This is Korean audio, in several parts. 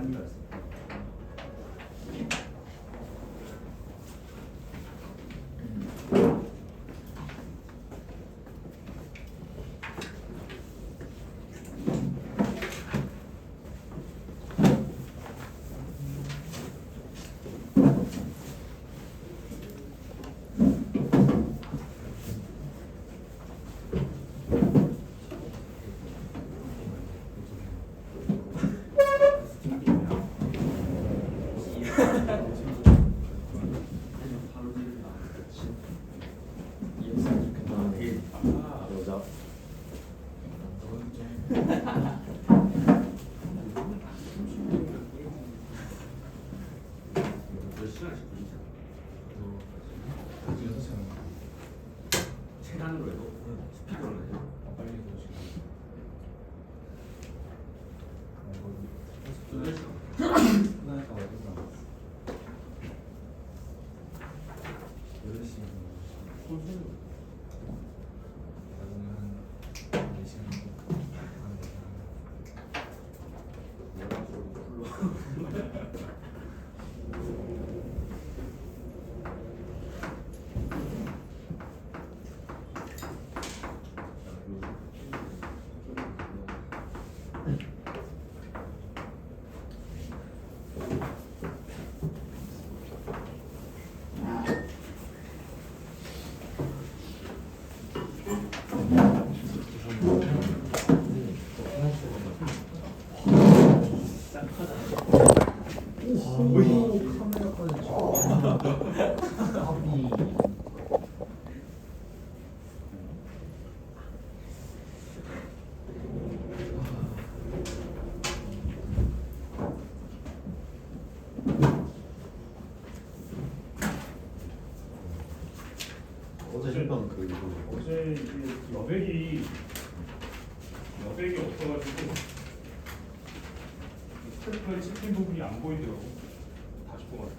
한이가 있어. 체간으로 해도 스피드로 해도 빨리 해도 지금 8시간. 끝나니까 어디서 나왔어? 8시 손수 나중에 한 4시간 정도 한 4시간 카메라까지 아비. 어제 했던 그 이거 어제 이제 여백이 없어가지고 스태프까지 찍힌 부분이 안 보이더라고. 다시 보고 왔어.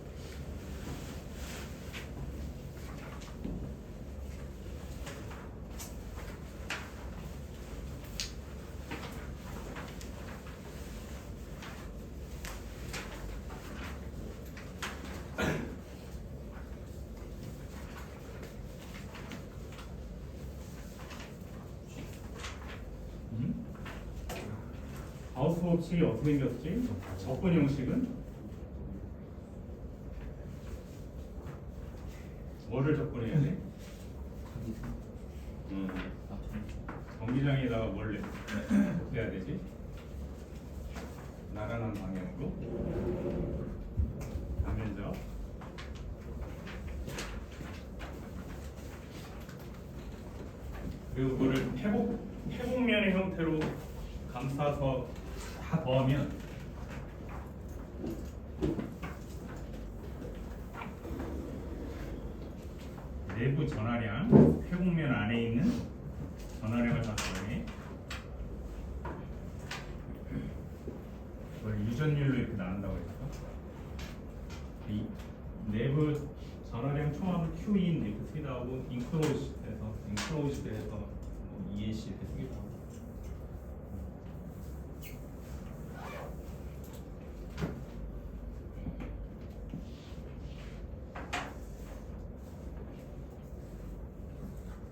아웃 법칙이 어떻게 생겼지? 접근 형식은 뭐를 접근해야 돼? 전기장에다가 뭘 어떻게 해야 되지? 나가는 방향으로 단면적 그리고 그거를 회복면의 형태로 감싸서 다 더하면 내부 전하량, 회복면 안에 있는 전하량을 다 더해 그걸 유전율로 이렇게 나눈다고 했어. 이 내부 전하량 총합을 Q인 이렇게 쓰기도 하고 인클로즈드 해서 EAC 이렇게 쓰기도 하고.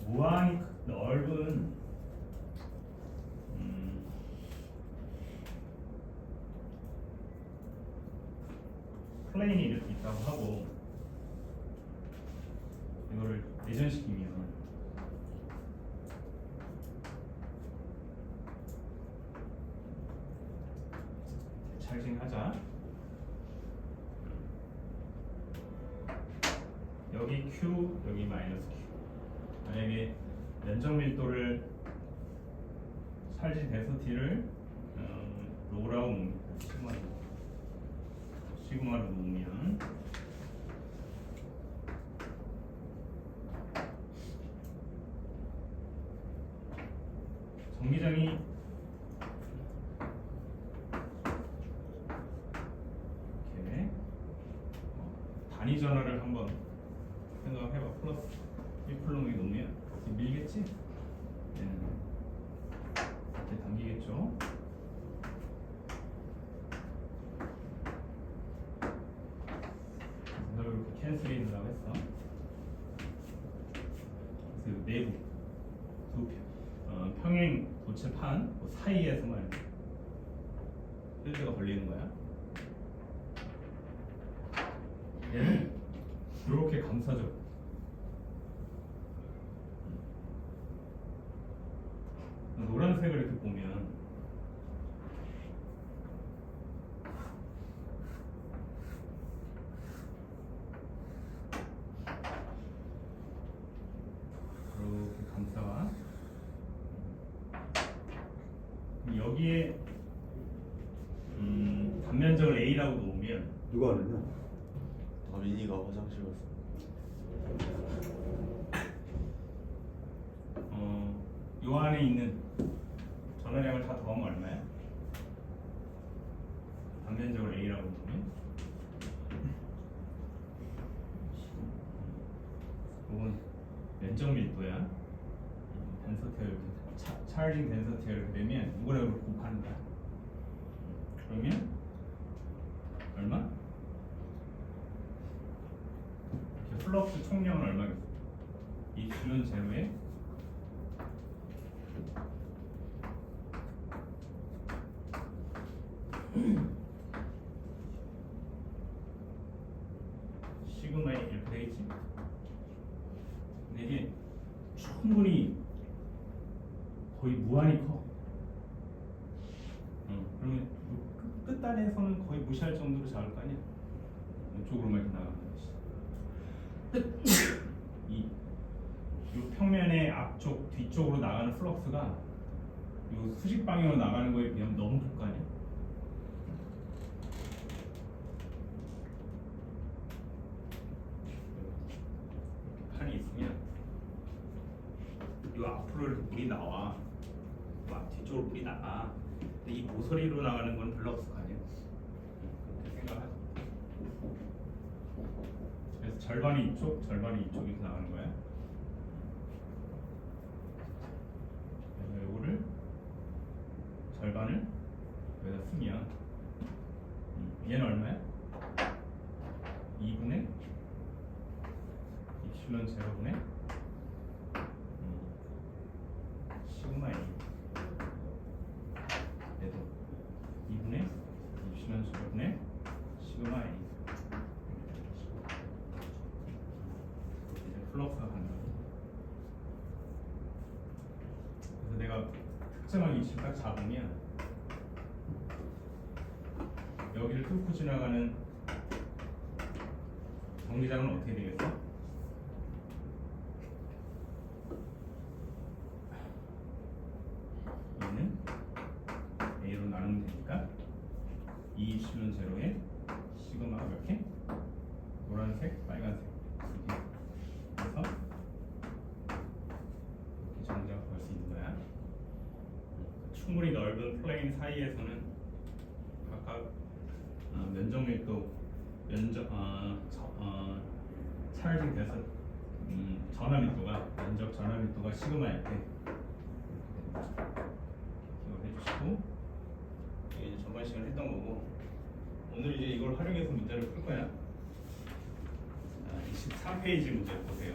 무한히 넓은 플레인이 이렇게 있다고 하고 이거를 내전시키면 찰징하자. 여기 Q, 여기 마이너스 Q. 만약에 면적 밀도를 살진해서 D를 로라고 시그마로 놓으면 전기장이 이렇게 단위 전화를 한번 생각해봐. 플러스 1쿨럼에 놓으면 밀겠지? 이렇게 당기겠죠? 내부 평행 도체판 그 사이에서만 필드가 걸리는 거야. 얘는 이렇게 감싸져. 노란색을 이렇게 보면 이렇게 감싸와. 여기에 단면적을 A라고 놓으면 누가 하느냐? 다민이가 화장실 갔어. 요 안에 있는 전화량을 다 더하면 얼마야? 단면적을 A라고 놓으면 이건 면적 밀도야. 덴서티가 이렇게 차징 덴서티가 이렇게 되면 이거랑 이렇게 곱하는 거야. 그러면 얼마? 이렇게 플럭스 총량은 얼마겠어? 입술은 제로에 시그마에 이렇게 되겠지? 근데 이게 충분히 거의 무한히 커. 그러면 끝단에서는 거의 무시할 정도로 작을 거 아니야? 이쪽으로만 이렇게 나가는 것이. 이 평면의 앞쪽, 뒤쪽으로 나가는 플럭스가 이 수직 방향으로 나가는 거에 비하면 너무 클 거 아니야? 판이 있으면 이 앞으로 이렇게 물이 나와. 앞 뒤쪽으로 물이 나가. 근데 이 모서리로 나가는 건 별로 없을 거 아니야? 그렇게 생각하죠. 그래서 절반이 이쪽, 절반이 이쪽 이렇게 나가는 거야. 그래서 요거를 절반을 여기다 쓰면 얘는 얼마야? 2분의 입실론 제로분의 시그마 A. 얘도 2분의 입실론 제로분의 시그마 A. 이제 플럭스가 간다. 그래서 내가 특정한 위치를 딱 잡으면 여기를 뚫고 지나가는 전기장은 어떻게 되겠어? 얘는 A로 나누면 되니까 2 입실론 제로에 시그마가 몇 개? 노란색, 빨간색 이렇게. 그래서 이렇게 전기장을 걸 수 있는 거야. 충분히 넓은 플레인 사이에서는 각각 면적 밀도, 차징 돼서 전하 밀도가, 면적 전하 밀도가 시그마일 때 기억을 해주시고, 이게 이제 저번 시간에 했던 거고, 오늘 이제 이걸 활용해서 문제를 풀 거야. 23페이지 문제 보세요.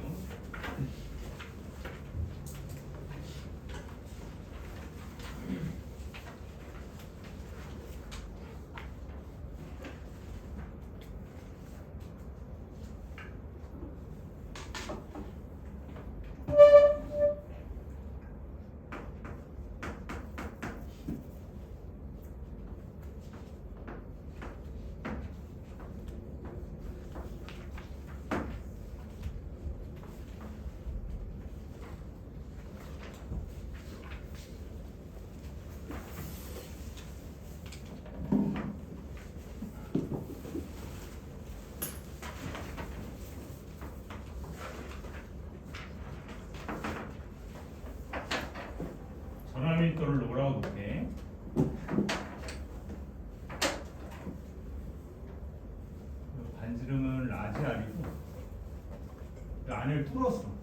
전하 밀도를 로라고 놓게. 반지름은 라지 R이고 그 안을 뚫었어.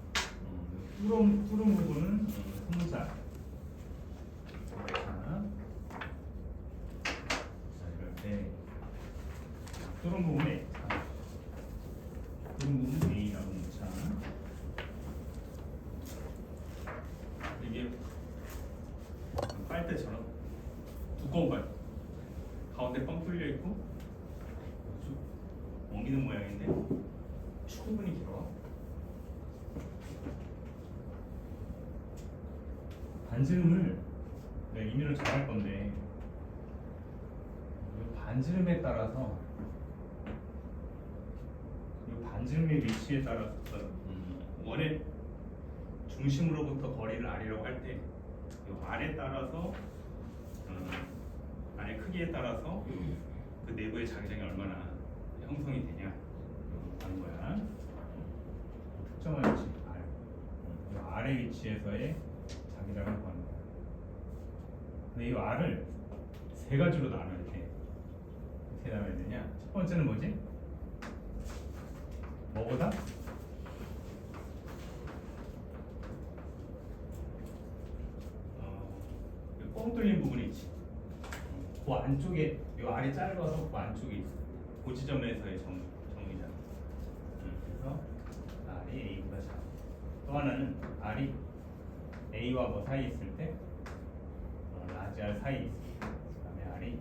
뚫은 부분은 소문자. 자, 이렇게 뚫은 부분에 뚫은 부분 A라고 놓자. 두꺼운 거 가운데 뻥 뚫려 있고 쭉 엉기는 모양인데 충분히 길어. 반지름을 내가 임의로 정할 건데 이 반지름에 따라서 이 반지름의 위치에 따라서 원의 중심으로부터 거리를 알이라고 할 때 이 알에 따라서 알의 크기에 따라서 그 내부의 자기장이 얼마나 형성이 되냐 하는 거야. 특정한 위치 알, 이 알의 위치에서의 자기장을 구하는 거야. 근데 이 알을 세 가지로 나눠야 돼. 어떻게 나눠야 되냐? 첫 번째는 뭐지? 뭐보다? 뻥 뚫린 부분이 있지. 그 안쪽에 이 알이 짧아서 그 안쪽에 있어. 그 지점에서의 정의잖아. 그래서 알이 A보다 작아. 또 하나는 알이 A와 뭐 사이에 있을 때 라지 알 사이에 있을 때 그다음에 알이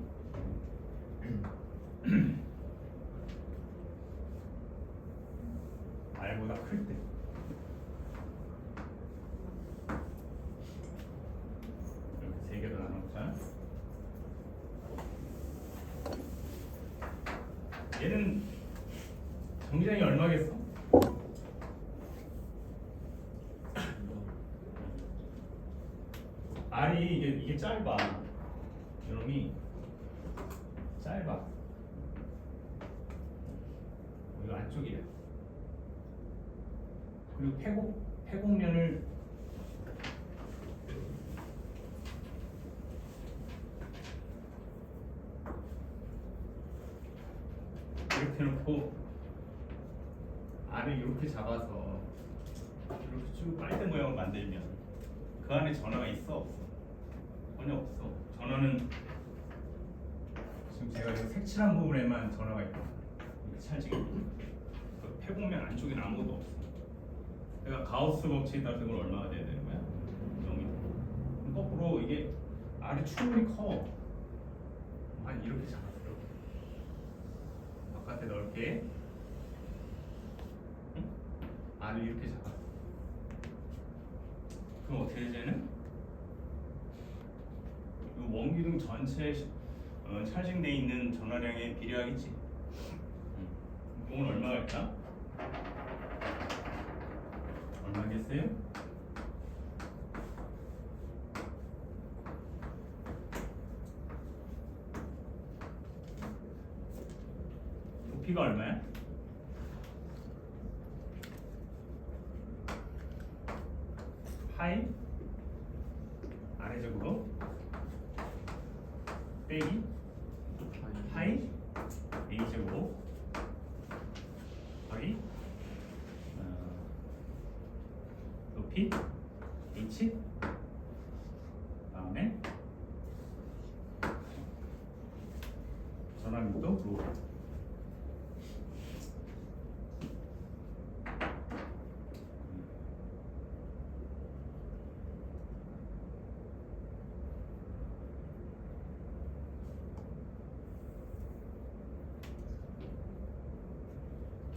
알보다 클 때. 이렇게 세 개로 나눠보자. 얘는 정기장이 얼마겠어? 알이 이게 짧아. 이놈이 짧아. 이거 안쪽이야. 그리고 패곡면을 이렇게 놓고 알을 이렇게 잡아서 이렇게 쭉 빨대 모양을 만들면 그 안에 전화가 있어 없어? 전혀 없어. 전화는 지금 제가 이 색칠한 부분에만 전화가 있고 이렇게 찰지게 그 패곡면 안쪽에는 아무것도 없어. 그러니까 가우스 법칙에 따라서 이걸 얼마가 돼야 되는 거야? 0이. 거꾸로 이게 알이 충분히 커. 한 이렇게 잡았어. 이렇게. 바깥에 넓게. 응? 알을 이렇게 잡았어. 그럼 어떻게 되지? 이 원기둥 전체에 찰징돼 있는 전화량에 비례하겠지. 이건 얼마일까? 얼마겠어요? 높이가 얼마야? 파이 아래쪽으로 빼기 파이 A제곱 더하기 높이 H 다음에 전압밀도 로.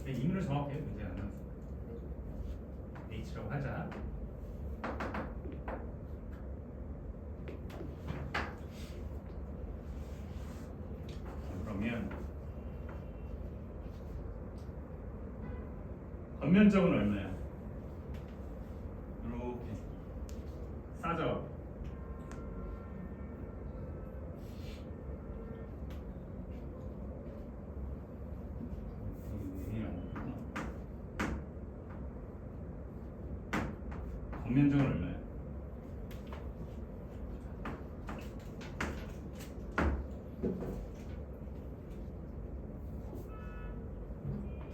임의로 정확해. 문제 안 나왔어. H라고 하자. 그러면 겉면적은 얼마야? 이렇게 싸져. 겉면적은 얼마야?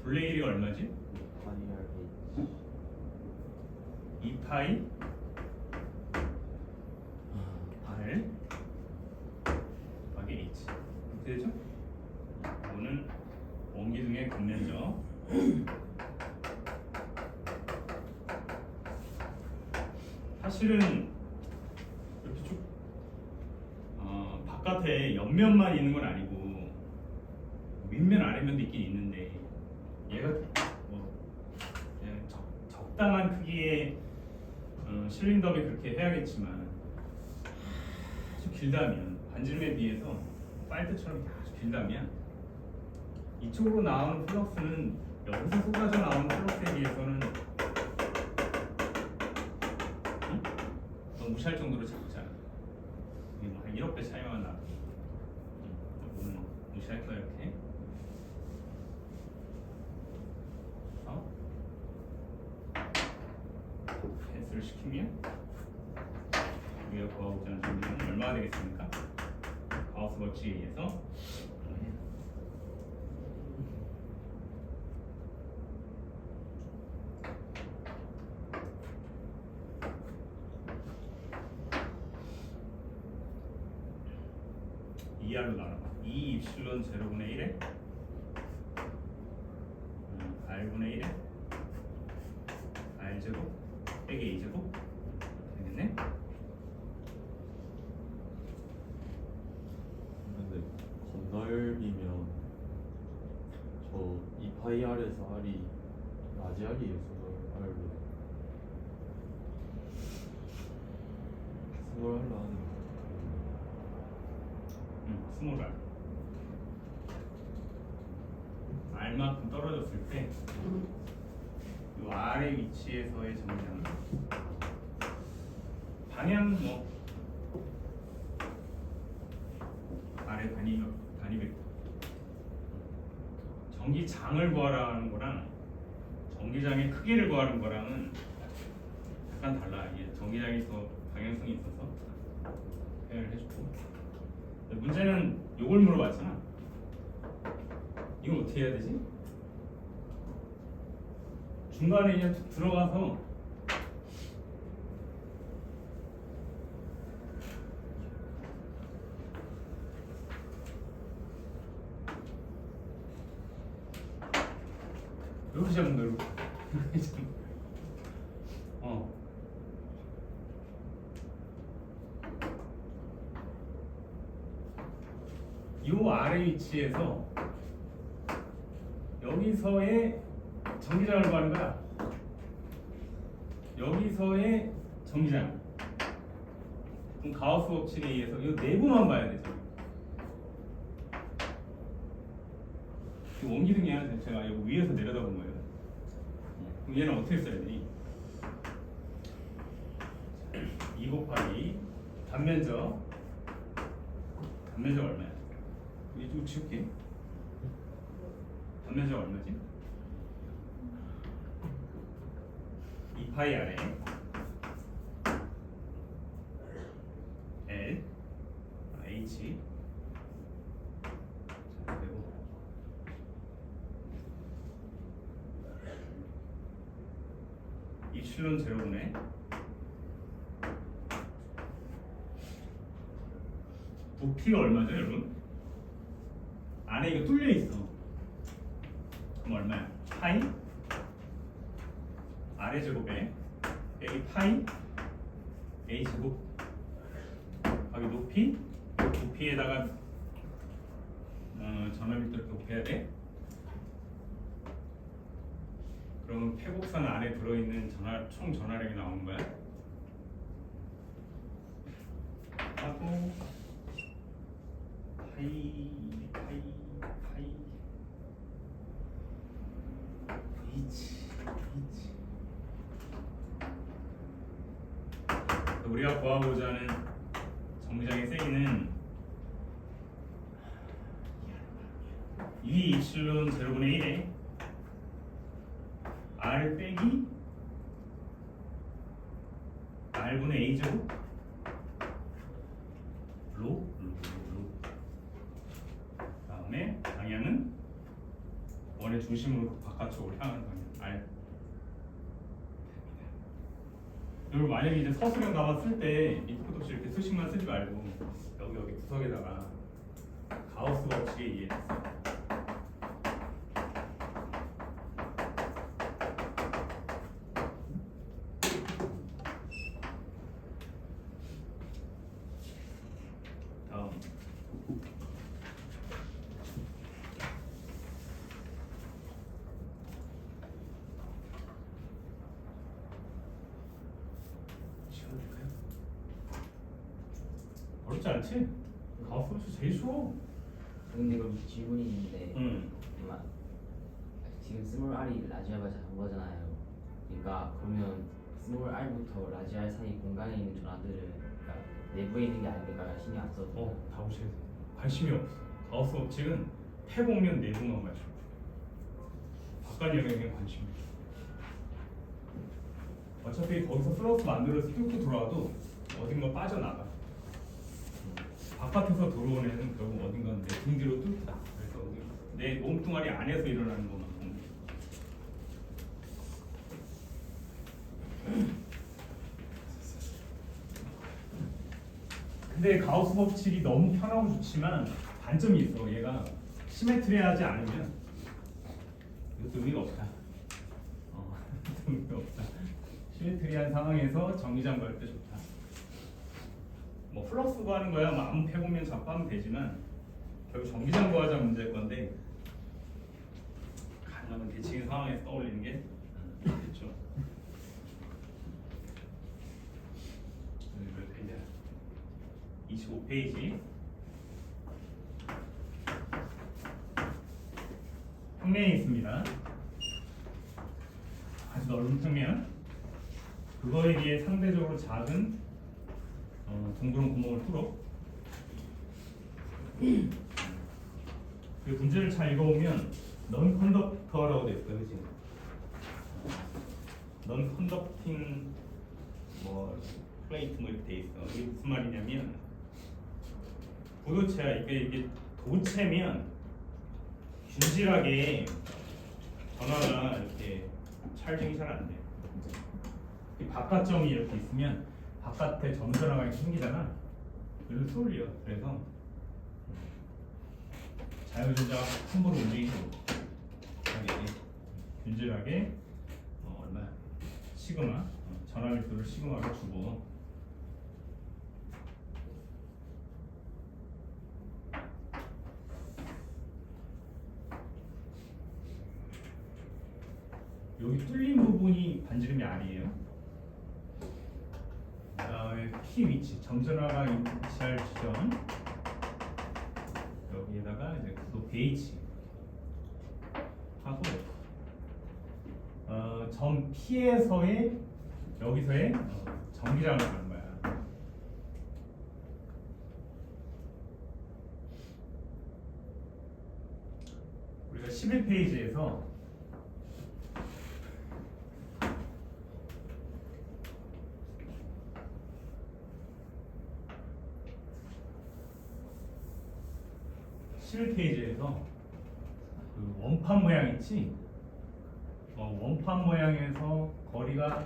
둘레 길이가 얼마지? 2파이 R 더하기 H. 어떻게 되죠? 이거는 원기둥의 겉면적. 사실은 이렇게 쭉 바깥에 앞에 옆면만 있는 건 아니고 윗면 아래면도 있긴 있는데 얘가 뭐 그냥 적당한 크기의 실린더를 그렇게 해야겠지만 아주 길다면 반지름에 비해서 파이트처럼 아주 길다면 이쪽으로 나오는 플럭스는 여기서 쏟아져 나오는 플럭스에 비해서는 너무 무시할 정도로 작잖아. 이게 뭐한 1억 배 차이만 나고 이거는 무시할 거야 이렇게. 펜스를 시키면 우리가 구하고자 하는 정리는 얼마가 되겠습니까? 가우스 법칙에 의해서 ER로 나눠봐. 2 입실론 제로분의 1에 R분의 1에 R제곱 빼기 A제곱 되겠네? 근데 건널비면 저 2파이 R에서 R이 라지 R이에요. 스몰 R로 스몰 R로 하는 거. 스몰 R R만큼 떨어졌을 때 이 R의 위치에서의 정리는 방향 뭐 R의 단위 벡터 전기장을 구하라는 거랑 전기장의 크기를 구하는 거랑은 약간 달라. 이게 전기장에서 방향성이 있어서 표현을 해주고 문제는 요걸 물어봤잖아. 이건 어떻게 해야 되지? 중간에 그냥 들어가서 이렇게 잡는 거야. 이렇게 잡는 거야. 요 아래 위치에서 여기서의 전기장을 구하는 거야. 여기서의 전기장. 그럼 가우스 법칙에 의해서 이 내부만 봐야 되죠. 이 원기둥이 하나 제가 여기 위에서 내려다본 거예요. 그럼 얘는 어떻게 써야 되니? 2 곱하기 단면적 얼마야? 이쪽 지울게. 단면적 얼마지? 2파이 R에 L H 자, 그리고 입실론 제로분의 부피가 얼마죠, 여러분? 안에 이거 뚫려 있어. 그럼 얼마야? 파이 R의 제곱에 여기 파이 A 제곱 여기 높이 부피에다가 전압밀도 이렇게 곱해야 돼. 그러면 폐곡선 안에 들어있는 총 전화량이 나오는 거야. 하고 파이 H 우리가 구하고자 하는 정비장의 세기는 2 입실론 제로분의 1에 R 빼기 R분의 A제곱 로 다음에 방향은 원의 중심으로 바깥쪽으로 향하는 방향 R. 여러분 만약에 이제 서술형 나왔을 때 이프트 없이 이렇게 수식만 쓰지 말고 여기 구석에다가 가우스 법칙에 의해서 다음 않지? 가우스 제일 쉬워. 근데 그럼 질문이 있는데 응. 잠깐만. 지금 스몰 r이 라지 r보다 작은 거잖아요. 그러니까 그러면 스몰 r부터 라지 r 사이 공간에 있는 전화들은 그러니까 내부에 있는 게 아니니까 신경 안 써도 돼요. 다 무시해. 관심이 없어. 가우스 법칙은 폐곡면 내부만 맞춰. 바깥 영역에 관심이 없어. 어차피 거기서 플러스 만들어서 뚫고 들어와도 어딘가 빠져나가. 바깥에서 들어오는 애는 결국 어딘가 내 등 뒤로 뚫다. 그래서 내 몸뚱아리 안에서 일어나는 것만 보면 돼. 근데 가우스 법칙이 너무 편하고 좋지만 단점이 있어. 얘가 시메트리하지 않으면 이것도 의미가 없다. 의미가 없다. 시메트리한 상황에서 전기장 걸 때 좋다. 뭐 플러스 구하는 거야 뭐 아무 폐곡면 잡고 하면 되지만 결국 전기장 구하자 문제일 건데 가능하면 대칭인 상황에서 떠올리는 게 좋겠죠. 몇 페이지야? 25페이지. 평면이 있습니다. 아주 넓은 평면. 그거에 비해 상대적으로 작은 둥그런 구멍을 뚫어. 그 문제를 잘 읽어보면 넌 컨덕터라고 돼 있어요, 그지? 넌 컨덕팅 뭐 플레이트 뭐 이렇게 돼 있어. 이게 무슨 말이냐면 고도체야. 이게 도체면 균질하게 전화가 이렇게 찰증이 잘 안 돼. 이 바깥점이 이렇게 있으면 바깥에 점전화가 생기잖아. 그래서 쏠려. 그래서 자유전자가 함부로 움직이지 못하게 균질하게 얼마 시그마 전화 밀도를 시그마로 주고 여기 뚫린 부분이 반지름이 R이에요. 그다음에 P 위치, 정전화가 위치할 지점 여기에다가 이제 구도 BH 하고 점 P에서의 여기서의 전기장을 가는 거야. 우리가 11페이지에서 그 원판 모양 있지? 원판 모양에서 거리가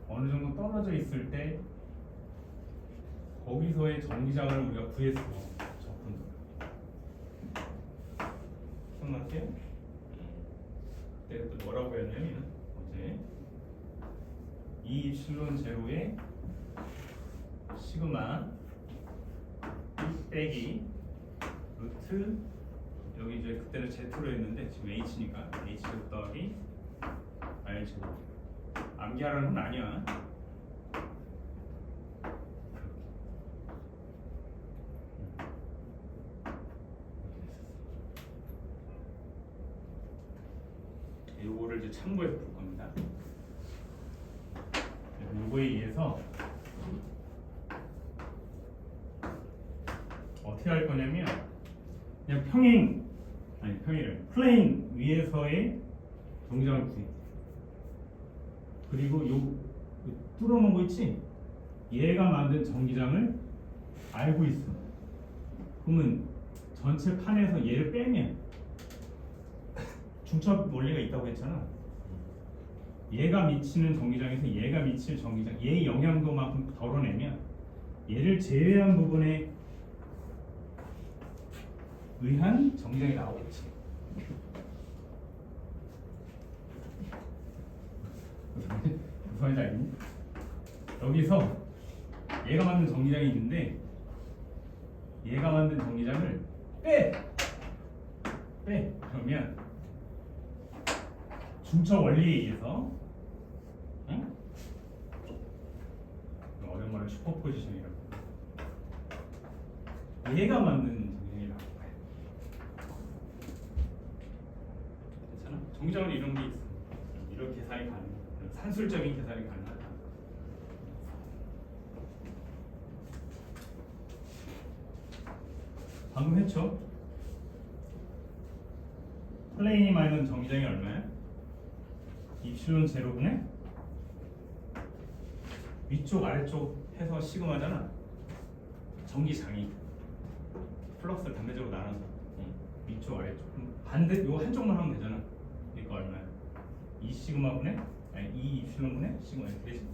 어느 정도 떨어져 있을 때 거기서의 전기장을 우리가 구했어. 적분도. 기억나세요? 그때 또 뭐라고 했냐면 어제 E 입실론 제로의 시그마 빼기 루트 여기 이제 그때는 Z로 했는데 지금 H니까 H 더하기 R 제곱. 암기하라는 건 아니야. 요거를 이제 참고해서 볼 겁니다. 요거에 의해서 어떻게 할 거냐면 그냥 평행을 플레인 위에서의 정지장을 구해. 그리고 요 뚫어놓은 거 있지? 얘가 만든 전기장을 알고 있어. 그러면 전체 판에서 얘를 빼면 중첩 원리가 있다고 했잖아. 얘가 미치는 전기장에서 얘가 미칠 전기장, 얘의 영향도만큼 덜어내면 얘를 제외한 부분에 의한 전기장이 나오겠지. 무슨 말인지 알겠니? 여기서 얘가 만든 전기장이 있는데 얘가 만든 전기장을 빼! 그러면 중첩 원리에 의해서 어려운 말을 슈퍼포지션이라고. 얘가 만든 정의라고 봐요. 괜찮아? 정의정은 이런 게 있어. 이런 계산이 가능. 산술적인 계산이 가능하다. 방금 했죠? 플레인이 말하는 정의정이 얼마야? 입실론 제로분의 위쪽 아래쪽 해서 시그마잖아. 전기장이 플럭스를 단계적으로 나눠서 위쪽 아래쪽. 그럼 반대 요 한쪽만 하면 되잖아. 이거 얼마야? 2 시그마분의 아니 2 입실론분의 시그마 이렇게 되지.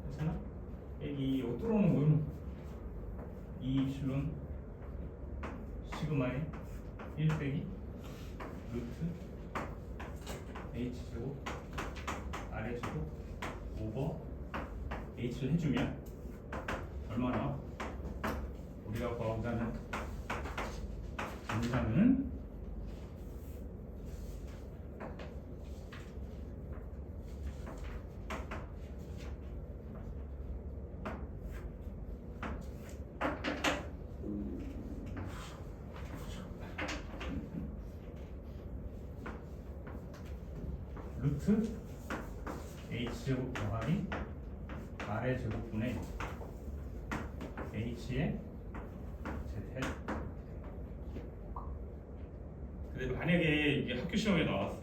괜찮아? 여기 요 뚫어놓은 거는 2 입실론 시그마의 1 빼기 루트 h제곱 r제곱 오버 h를 해주면 얼마 나와? 우리가 구하고자 하는 정의장은 루트 h제곱 더하기 r의 제곱분의 h의 z. 근데 만약에 이게 학교 시험에 나왔어,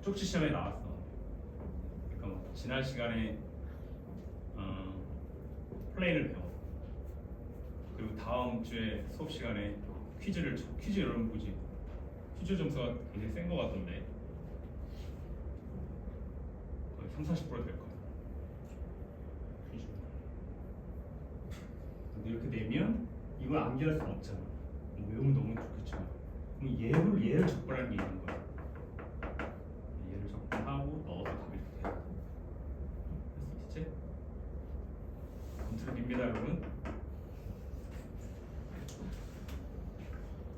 쪽지 시험에 나왔어. 그러니까 뭐 지난 시간에 플레인을 배워. 그리고 다음 주에 수업 시간에 퀴즈 여러분 보지. 퀴즈 점수가 굉장히 센 거 같던데. 30-40% 될 거야. 근데 이렇게 내면 이걸 암기할 수는 없잖아. 외우면 너무 좋겠지만 그럼 얘를 적분하는 게 있는 거야. 얘를 적분하고 넣어서 답이 이렇게 돼. 할 수 있지? 검토입니다 여러분.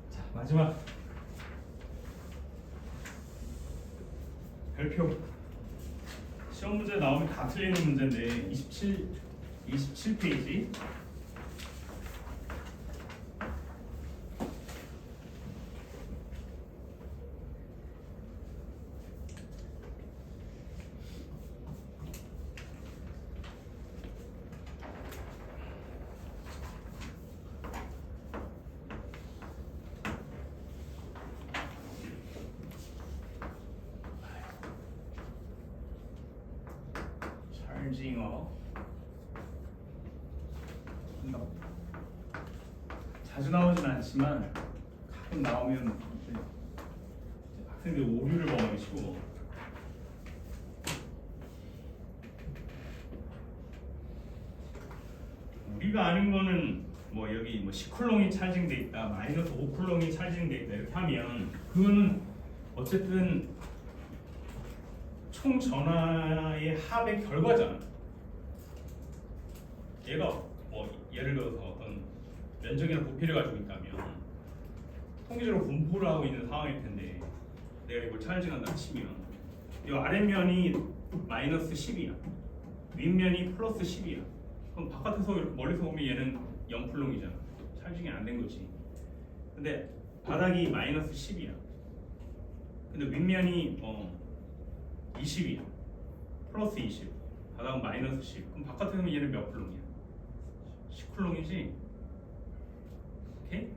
자 마지막 별표. 시험 문제 나오면 다 틀리는 문제인데 27페이지. 징어 자주 나오진 않지만 가끔 나오면 이제 학생들이 오류를 범하기 쉬워. 우리가 아는 거는 뭐 여기 뭐 10쿨롱이 찰징돼 있다, 마이너스 5쿨롱이 찰징돼 있다 이렇게 하면 그거는 어쨌든 총 전화의 합의 결과잖아. 얘가 뭐 예를 들어서 어떤 면적이나 부피를 가지고 있다면 통계적으로 분포를 하고 있는 상황일 텐데 내가 이걸 찰징한다 치면 이 아랫면이 마이너스 10이야. 윗면이 플러스 10이야. 그럼 바깥에서 이렇게 멀리서 보면 얘는 0쿨롱이잖아. 찰징이 안 된 거지. 근데 바닥이 마이너스 10이야. 근데 윗면이 20이야. 플러스 20. 바닥은 마이너스 10. 그럼 바깥에 보면 얘는 몇 쿨롱이야? 10쿨롱이지? 오케이?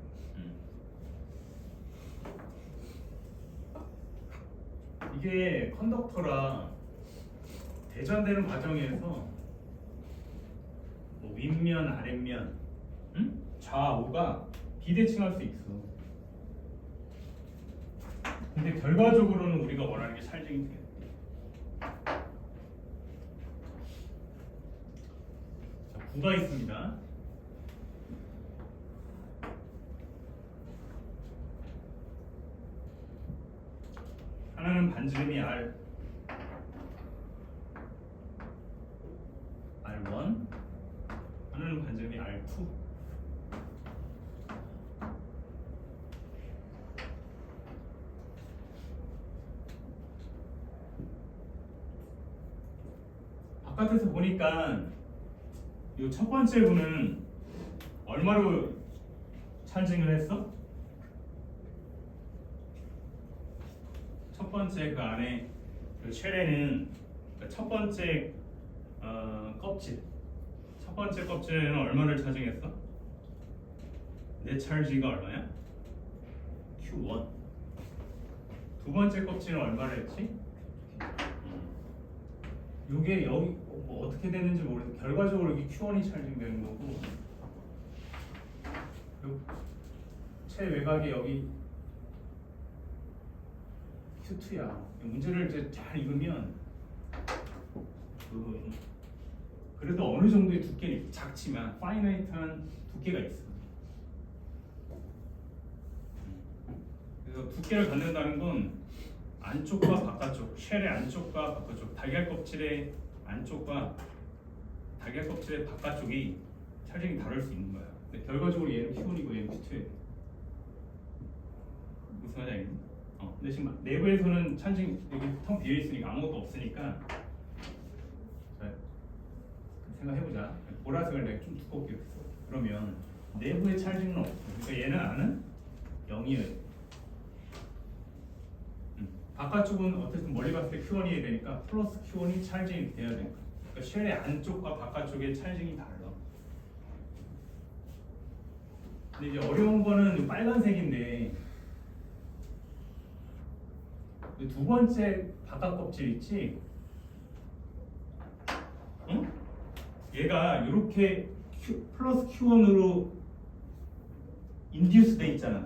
이게 컨덕터라 대전되는 과정에서 뭐 윗면, 아랫면, 좌우가 비대칭할 수 있어. 근데 결과적으로는 우리가 원하는 게 찰징이 돼. 자, 9가 있습니다. 하나는 반지름이 R1, 하나는 반지름이 R2. 바깥에서 보니까 이 첫 번째 분은 얼마로 찰징을 했어? 첫 번째 그 안에 그 쉘에는 첫 번째 껍질, 첫 번째 껍질에는 얼마를 차징했어? 내 찰지가 얼마야? Q1. 두 번째 껍질은 얼마를 했지? 요게 여기 뭐 어떻게 됐는지 모르겠는데 결과적으로 여기 Q1이 찰징되는 거고, 요 최외곽에 여기 Q2야. 문제를 이제 잘 읽으면 그래도 어느 정도의 두께는 작지만 파이나이트한 두께가 있어. 그래서 두께를 갖는다는 건 안쪽과 바깥쪽, 쉘의 안쪽과 바깥쪽, 달걀 껍질의 안쪽과 달걀 껍질의 바깥쪽이 찰징이 다를 수 있는 거야. 근데 결과적으로 얘는 Q1이고 얘는 Q2예요. 무슨 말인지 알겠니? 근데 지금 내부에서는 찰징 여기 텅 비어 있으니까 아무것도 없으니까 자, 생각해보자. 보라색을 내가 좀 두껍게 했어. 그러면 내부에 찰징은 없어. 그러니까 얘는 아는 0이에요. 바깥쪽은 어쨌든 멀리 봤을 때 Q1이 되니까 플러스 Q1이 찰징이 돼야 돼. 그러니까 쉘의 안쪽과 바깥쪽의 찰징이 달라. 근데 이제 어려운 거는 빨간색인데 두 번째 바깥 껍질 있지? 응? 얘가 이렇게 플러스 Q1으로 인듀스 돼 있잖아.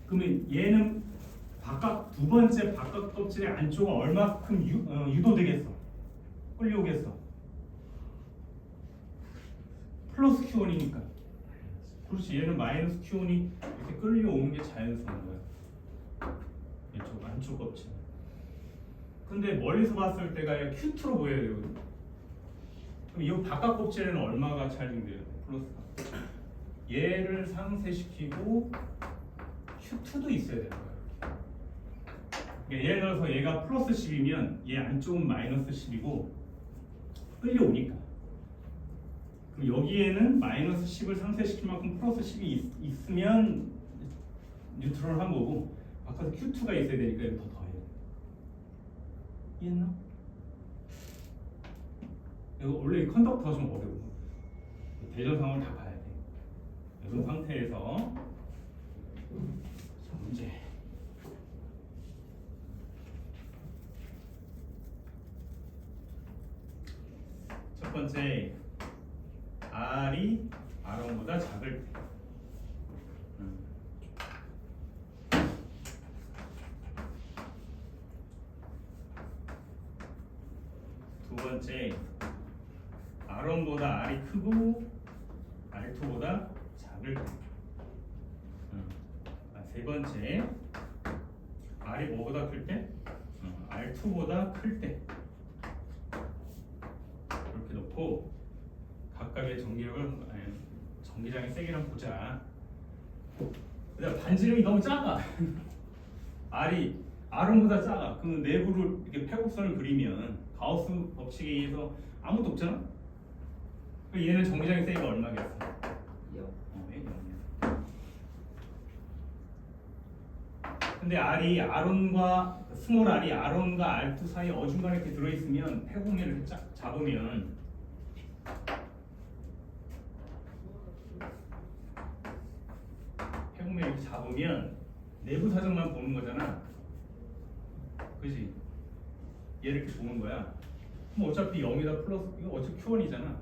그러면 얘는 두 번째 바깥 껍질의 안쪽은 얼마큼 유도되겠어? 끌려오겠어? 플러스 Q1이니까. 그렇지. 얘는 마이너스 Q1이 이렇게 끌려오는 게 자연스러운 거야. 이쪽 안쪽 껍질. 근데 멀리서 봤을 때가 Q2로 보여야 되거든. 그럼 이 바깥 껍질에는 얼마가 찰징돼야 돼? 플러스가. 얘를 상쇄시키고 Q2도 있어야 되는 거야. 그러니까 예를 들어서 얘가 플러스 10이면 얘 안쪽은 마이너스 10이고 끌려오니까. 그럼 여기에는 마이너스 10을 상쇄시킬 만큼 플러스 10이 있으면 뉴트럴한 거고, 바깥에 Q2가 있어야 되니까 이거 더 더해야 돼. 이해했나? 이거 원래 컨덕터가 좀 어려워. 대전 상황을 다 봐야 돼. 이런 상태에서 자, 문제. 첫 번째, R이 R1보다 작을 때. 두 번째, R1보다 R이 크고 R2보다 작을 때. 세 번째, R이 뭐보다 클 때? R2보다 클 때. 이렇게 놓고 각각의 전기장의 세기를 한번 보자. 근데 반지름이 너무 작아. R이 R1보다 작아. 그럼 내부를 이렇게 패곡선을 그리면 가우스 법칙에 의해서 아무것도 없잖아. 그럼 얘는 전기장의 세기가 얼마겠어? 0. 왜 0이야? 근데 R이 R1과 스몰 R이 R1과 R2 사이 어중간에 이렇게 들어있으면 패곡면을 잡으면 패곡면을 이렇게 잡으면 내부 사정만 보는 거잖아. 그지? 얘를 이렇게 보는 거야. 그럼 어차피 0에다 플러스, 이거 어차피 Q1이잖아.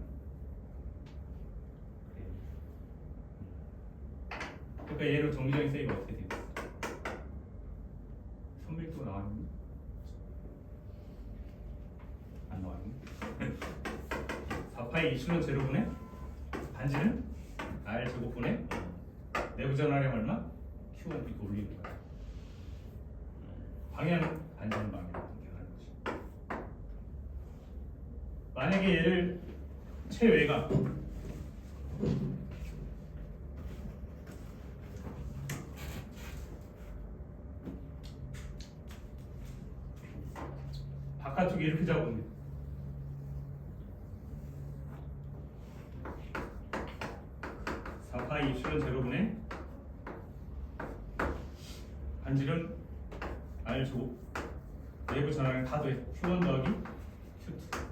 그러니까 얘로 정기적인 세이가 어떻게 되겠어? 300도 나왔니? 안 나왔니? 4파이 이슈는 제로분의 반지는 R 제곱분의 내부 전하량 얼마? Q1 이렇게 올리는 거야. 방향 반전 방향 변경하는 거지. 만약에 얘를 최외곽 바깥쪽에 이렇게 잡으면 4파이 입실은 제로분의 반지름 R제곱 내부 전화량 다 더해 Q1 더하기 Q2.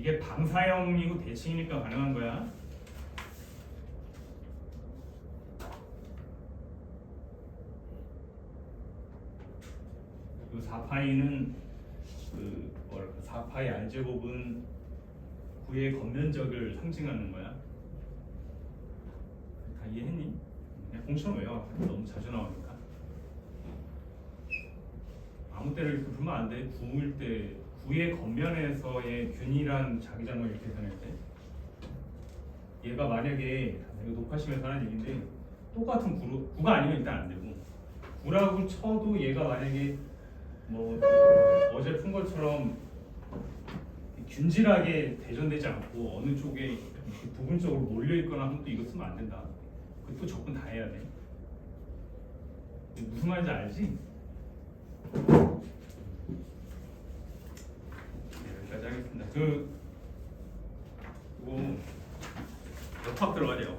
이게 방사형이고 대칭이니까 가능한 거야. 그 4파이는 그 뭐랄까 4파이 R제곱은 9의 겉면적을 상징하는 거야. 다 이해했니? 그냥 공처럼 외워. 너무 자주 나오니까. 아무 때나 이렇게 풀면 안 돼. 9일 때 9의 겉면에서의 균이란 자기장을 이렇게 해낼 때 얘가 만약에 이거 녹화심에서 하는 얘기인데 똑같은 9가 아니면 일단 안 되고 9라고 쳐도 얘가 만약에 뭐 어제 푼 것처럼 균질하게 대전되지 않고 어느 쪽에 이렇게 부분적으로 몰려 있거나 하면 또 이거 쓰면 안 된다. 그것도 접근 다 해야 돼. 무슨 말인지 알지? 여기까지 하겠습니다. 그거 역학 들어가죠.